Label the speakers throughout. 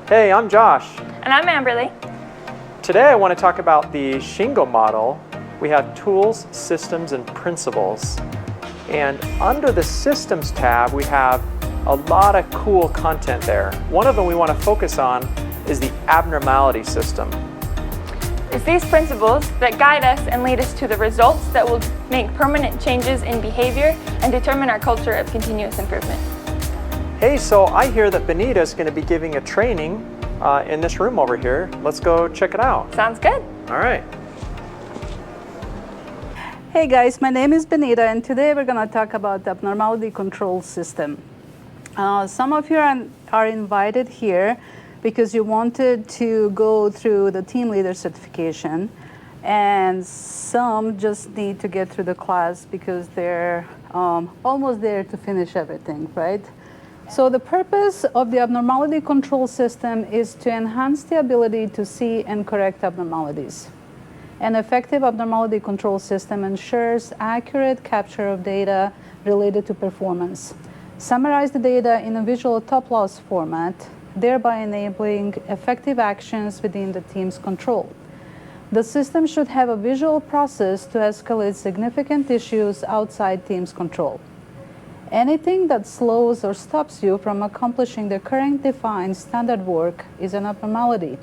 Speaker 1: Hey, I'm Josh.
Speaker 2: And I'm Amberly.
Speaker 1: Today I want to talk about the Shingo model. We have tools, systems, and principles. And under the systems tab, we have a lot of cool content there. One of them we want to focus on is the abnormality system.
Speaker 2: It's these principles that guide us and lead us to the results that will make permanent changes in behavior and determine our culture of continuous improvement.
Speaker 1: Hey, so I hear that Benita is going to be giving a training in this room over here. Let's go check it out.
Speaker 2: Sounds good.
Speaker 1: All right.
Speaker 3: Hey guys, my name is Benita, and today we're going to talk about the abnormality control system. Some of you are invited here because you wanted to go through the team leader certification, and some just need to get through the class because they're almost there to finish everything, right? So the purpose of the abnormality control system is to enhance the ability to see and correct abnormalities. An effective abnormality control system ensures accurate capture of data related to performance. Summarize the data in a visual top-loss format, thereby enabling effective actions within the team's control. The system should have a visual process to escalate significant issues outside team's control. Anything that slows or stops you from accomplishing the current defined standard work is an abnormality.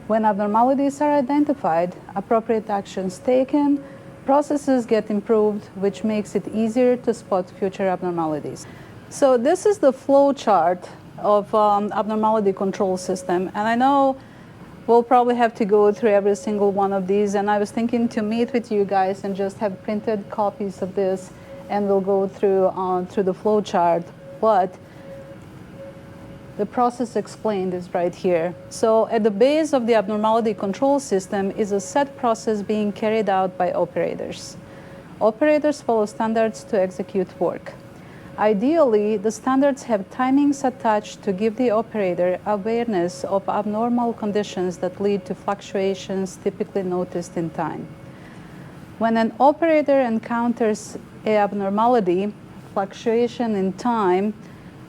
Speaker 3: When abnormalities are identified, appropriate actions taken, processes get improved, which makes it easier to spot future abnormalities. So this is the flow chart of abnormality control system. And I know we'll probably have to go through every single one of these. And I was thinking to meet with you guys and just have printed copies of this, and we'll go through the flow chart. But the process explained is right here. So at the base of the abnormality control system is a set process being carried out by operators. Operators follow standards to execute work. Ideally, the standards have timings attached to give the operator awareness of abnormal conditions that lead to fluctuations typically noticed in time. When an operator encounters an abnormality, fluctuation in time,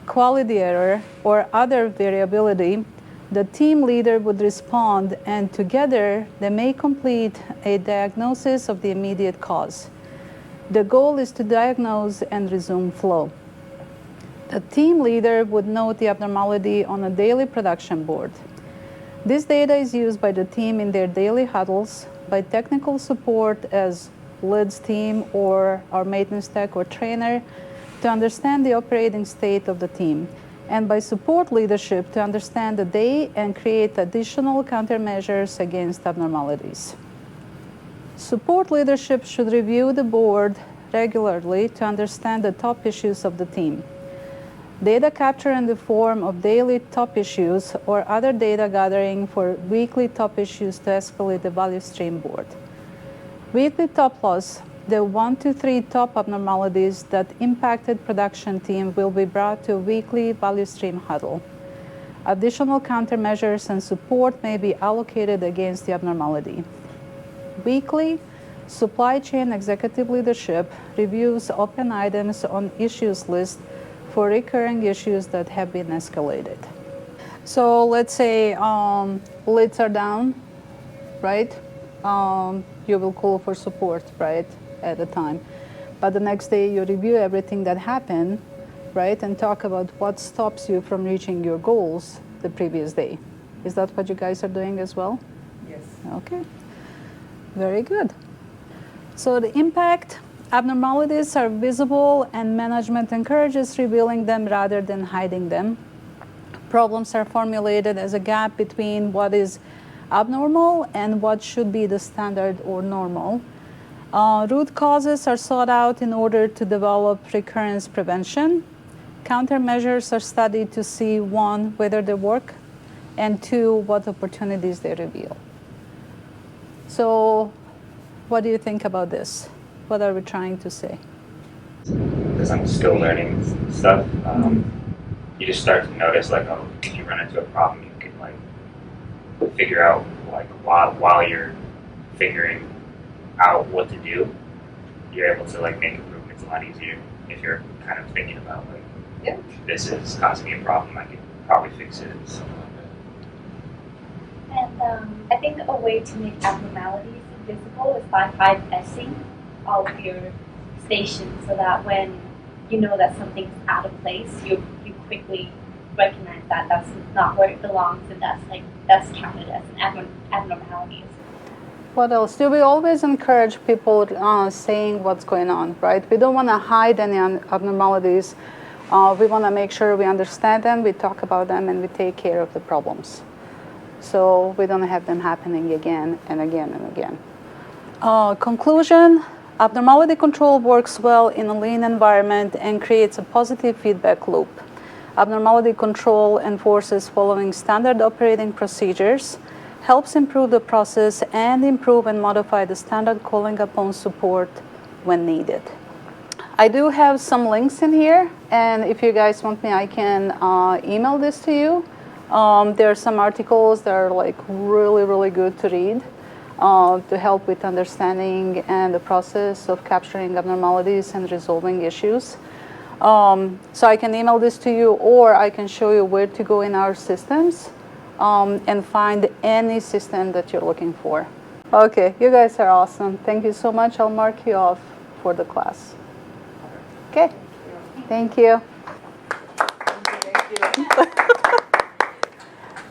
Speaker 3: quality error, or other variability, the team leader would respond, and together they may complete a diagnosis of the immediate cause. The goal is to diagnose and resume flow. The team leader would note the abnormality on a daily production board. This data is used by the team in their daily huddles, by technical support as leads team or our maintenance tech or trainer to understand the operating state of the team, and by support leadership to understand the day and create additional countermeasures against abnormalities. Support leadership should review the board regularly to understand the top issues of the team. Data capture in the form of daily top issues or other data gathering for weekly top issues to escalate the value stream board. Weekly top loss, the 1 to 3 top abnormalities that impacted production team, will be brought to a weekly value stream huddle. Additional countermeasures and support may be allocated against the abnormality. Weekly, supply chain executive leadership reviews open items on issues list for recurring issues that have been escalated. So let's say lids are down, right? You will call for support, right, at the time. But the next day you review everything that happened, right, and talk about what stops you from reaching your goals the previous day. Is that what you guys are doing as well?
Speaker 4: Yes.
Speaker 3: Okay. Very good. So the impact, abnormalities are visible and management encourages revealing them rather than hiding them. Problems are formulated as a gap between what is abnormal and what should be the standard or normal. Root causes are sought out in order to develop recurrence prevention. Countermeasures are studied to see, 1, whether they work, and 2, what opportunities they reveal. So what do you think about this? What are we trying to say?
Speaker 5: Because I'm still learning stuff, you just start to notice, like, oh, if you run into a problem, you can, like, figure out, like, while you're figuring out what to do, you're able to, like, make improvements a lot easier if you're kind of thinking about, like,
Speaker 4: Yeah.
Speaker 5: this is causing me a problem, I could probably fix it, something like that.
Speaker 4: I think a way to make abnormalities invisible is by 5S'ing all of your stations so that when you know that something's out of place, you quickly recognize that that's not where it belongs and that's counted as an abnormality.
Speaker 3: What else? Do we always encourage people saying what's going on, right? We don't want to hide any abnormalities. We want to make sure we understand them, we talk about them, and we take care of the problems. So we don't have them happening again and again and again. Conclusion, abnormality control works well in a lean environment and creates a positive feedback loop. Abnormality control enforces following standard operating procedures, helps improve the process, and improve and modify the standard calling upon support when needed. I do have some links in here, and if you guys want me, I can email this to you. There are some articles that are like really good to read to help with understanding and the process of capturing abnormalities and resolving issues. So I can email this to you, or I can show you where to go in our systems and find any system that you're looking for. Okay, you guys are awesome. Thank you so much. I'll mark you off for the class. Okay, thank you.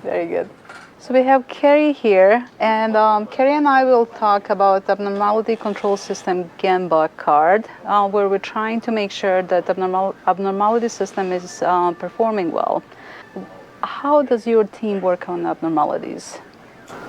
Speaker 3: Very good. So we have Carrie here, and Carrie and I will talk about abnormality control system Gemba card, where we're trying to make sure that abnormality system is performing well. How does your team work on abnormalities?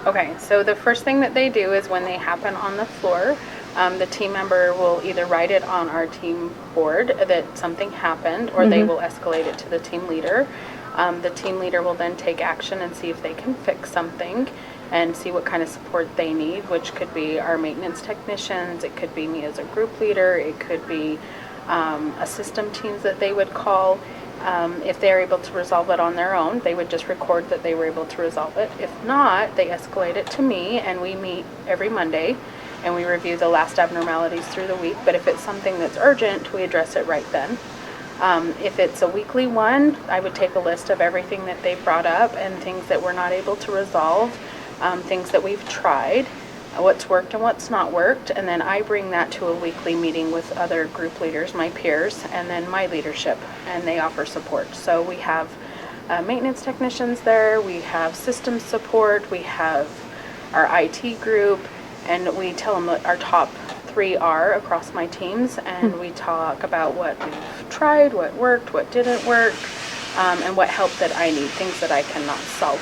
Speaker 6: Okay, so the first thing that they do is when they happen on the floor, the team member will either write it on our team board that something happened, or they will escalate it to the team leader. The team leader will then take action and see if they can fix something and see what kind of support they need, which could be our maintenance technicians, it could be me as a group leader, it could be a system teams that they would call. If they're able to resolve it on their own, they would just record that they were able to resolve it. If not, they escalate it to me, and we meet every Monday and we review the last abnormalities through the week. But if it's something that's urgent, we address it right then. If it's a weekly one, I would take a list of everything that they brought up and things that we're not able to resolve, things that we've tried, what's worked and what's not worked, and then I bring that to a weekly meeting with other group leaders, my peers, and then my leadership, and they offer support. So we have maintenance technicians there, we have systems support, we have our IT group, and we tell them what our top 3 are across my teams, and we talk about what we've tried, what worked, what didn't work, and what help that I need, things that I cannot solve.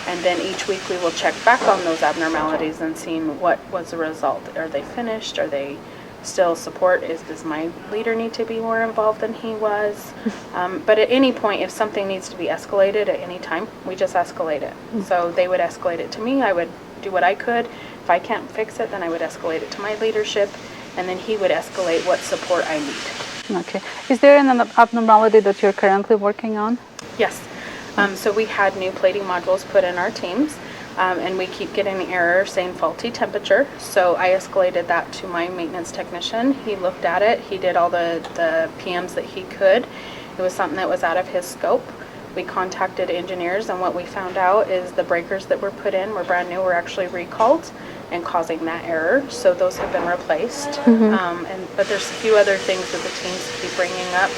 Speaker 6: And then each week we will check back on those abnormalities and seeing what was the result. Are they finished? Are they still support? Does my leader need to be more involved than he was? But at any point, if something needs to be escalated at any time, we just escalate it. So they would escalate it to me, I would do what I could. If I can't fix it, then I would escalate it to my leadership, and then he would escalate what support I need.
Speaker 3: Okay. Is there an abnormality that you're currently working on?
Speaker 6: Yes. So we had new plating modules put in our teams, and we keep getting the error saying faulty temperature. So I escalated that to my maintenance technician. He looked at it. He did all the PMs that he could. It was something that was out of his scope. We contacted engineers, and what we found out is the breakers that were put in were brand new, were actually recalled and causing that error. So those have been replaced. But there's a few other things that the teams keep bringing up,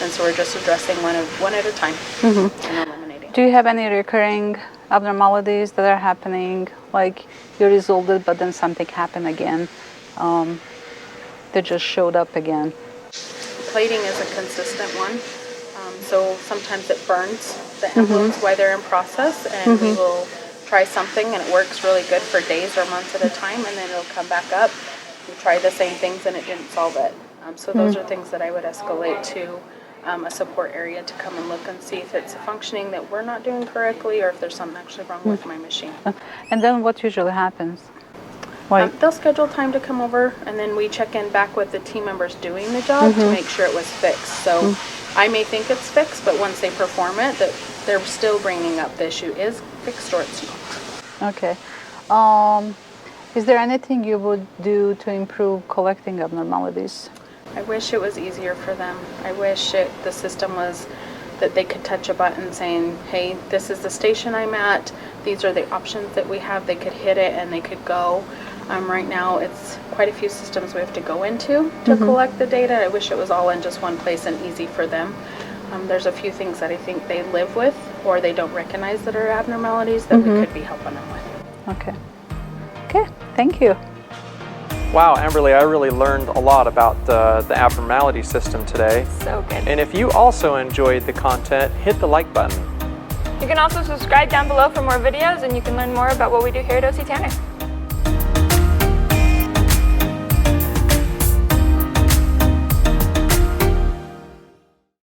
Speaker 6: and so we're just addressing one at a time and eliminating.
Speaker 3: Do you have any recurring abnormalities that are happening, like you resolved it but then something happened again, that just showed up again?
Speaker 6: Plating is a consistent one. So sometimes it burns the envelopes while they're in process, and we will try something and it works really good for days or months at a time, and then it'll come back up. We try the same things and it didn't solve it. So those are things that I would escalate to a support area to come and look and see if it's functioning that we're not doing correctly, or if there's something actually wrong with my machine.
Speaker 3: And then what usually happens?
Speaker 6: They'll schedule time to come over, and then we check in back with the team members doing the job to make sure it was fixed. So I may think it's fixed, but once they perform it, that they're still bringing up the issue is fixed or it's not.
Speaker 3: Okay. Is there anything you would do to improve collecting abnormalities?
Speaker 6: I wish it was easier for them. I wish the system was that they could touch a button saying, hey, this is the station I'm at, these are the options that we have. They could hit it and they could go. Right now it's quite a few systems we have to go into to collect the data. I wish it was all in just one place and easy for them. There's a few things that I think they live with or they don't recognize that are abnormalities that we could be helping them with.
Speaker 3: Okay. Okay, thank you.
Speaker 1: Wow, Amberly, I really learned a lot about the abnormality system today.
Speaker 2: So good.
Speaker 1: And if you also enjoyed the content, hit the like button.
Speaker 2: You can also subscribe down below for more videos, and you can learn more about what we do here at OC Tanner.